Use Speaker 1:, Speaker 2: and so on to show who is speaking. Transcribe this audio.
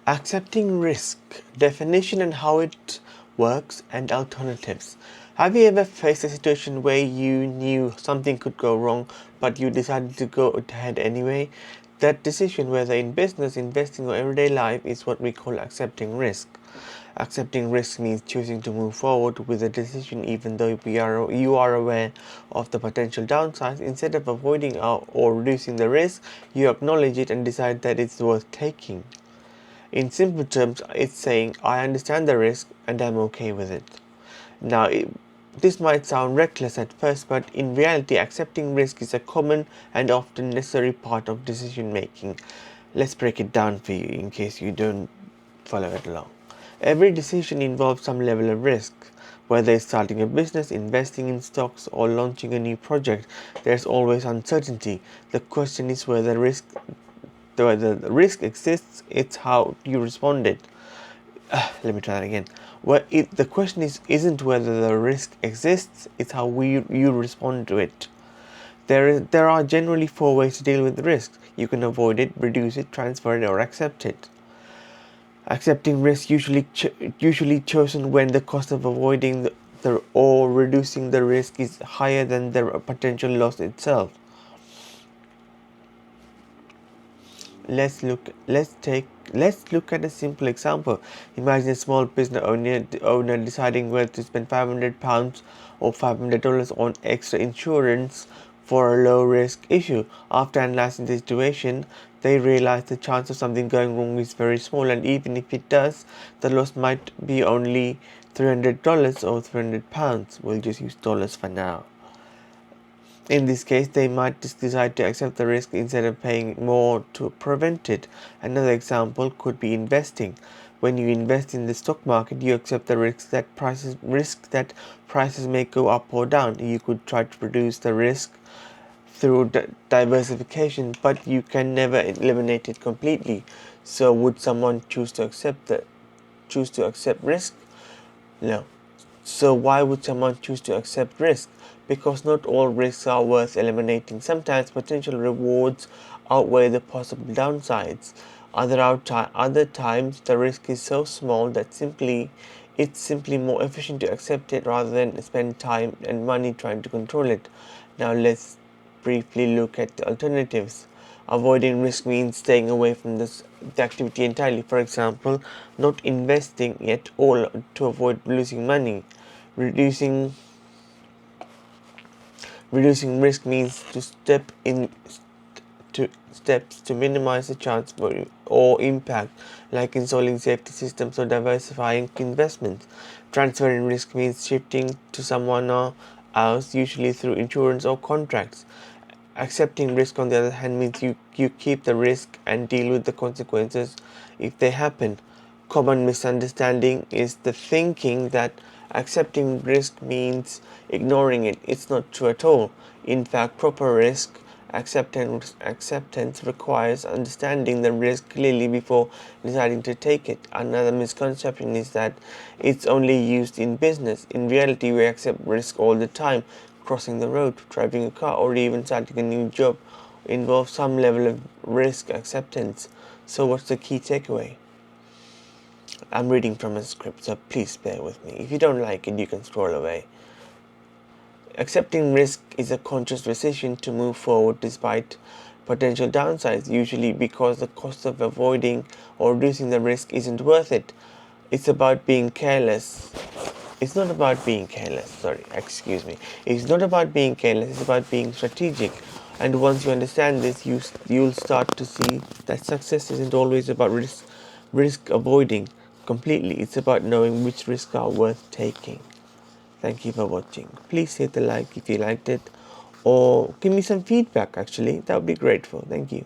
Speaker 1: Accepting risk, definition and how it works, and alternatives. Have you ever faced a situation where you knew something could go wrong, but you decided to go ahead anyway? That decision, whether in business, investing, or everyday life, is what we call accepting risk. Accepting risk means choosing to move forward with a decision even though you are aware of the potential downsides. Instead of avoiding or reducing the risk, you acknowledge it and decide that it's worth taking. In simple terms, it's saying, I understand the risk and I'm okay with it. Now, this might sound reckless at first, but in reality, accepting risk is a common and often necessary part of decision making. Let's break it down for you in case you don't follow it along. Every decision involves some level of risk. Whether it's starting a business, investing in stocks, or launching a new project, there's always uncertainty. The question is whether the risk exists, it's how you respond it. Let me try that again. The question isn't whether the risk exists, it's how you respond to it. There are generally four ways to deal with the risk. You can avoid it, reduce it, transfer it, or accept it. Accepting risk usually chosen when the cost of avoiding or reducing the risk is higher than the potential loss itself. Let's look at a simple example. Imagine a small business owner deciding whether to spend £500 or $500 on extra insurance for a low risk issue. After analyzing the situation, they realize the chance of something going wrong is very small, and even if it does, the loss might be only $300 or £300. We'll just use dollars for now. In this case, they might decide to accept the risk instead of paying more to prevent it. Another example could be investing. When you invest in the stock market, you accept the risk that prices may go up or down. You could try to reduce the risk through diversification, but you can never eliminate it completely. So, would someone choose to accept risk? No. So why would someone choose to accept risk? Because not all risks are worth eliminating. Sometimes potential rewards outweigh the possible downsides. Other times the risk is so small that it's simply more efficient to accept it rather than spend time and money trying to control it. Now let's briefly look at the alternatives. Avoiding risk means staying away from the activity entirely. For example, not investing at all to avoid losing money. Reducing reducing risk means to steps to minimize the chance for or impact, like installing safety systems or diversifying investments. Transferring risk means shifting to someone else, usually through insurance or contracts. Accepting risk, on the other hand, means you keep the risk and deal with the consequences if they happen. Common misunderstanding is the thinking that accepting risk means ignoring it. It's not true at all. In fact, proper risk acceptance requires understanding the risk clearly before deciding to take it. Another misconception is that it's only used in business. In reality, we accept risk all the time. Crossing the road, driving a car, or even starting a new job involves some level of risk acceptance. So, what's the key takeaway? I'm reading from a script, so please bear with me. If you don't like it, you can scroll away. Accepting risk is a conscious decision to move forward despite potential downsides, usually because the cost of avoiding or reducing the risk isn't worth it. It's about being careless. It's not about being careless, sorry, excuse me. It's not about being careless, it's about being strategic. And once you understand this, you'll start to see that success isn't always about risk avoiding completely. It's about knowing which risks are worth taking. Thank you for watching. Please hit the like if you liked it, or give me some feedback actually. That would be grateful. Thank you.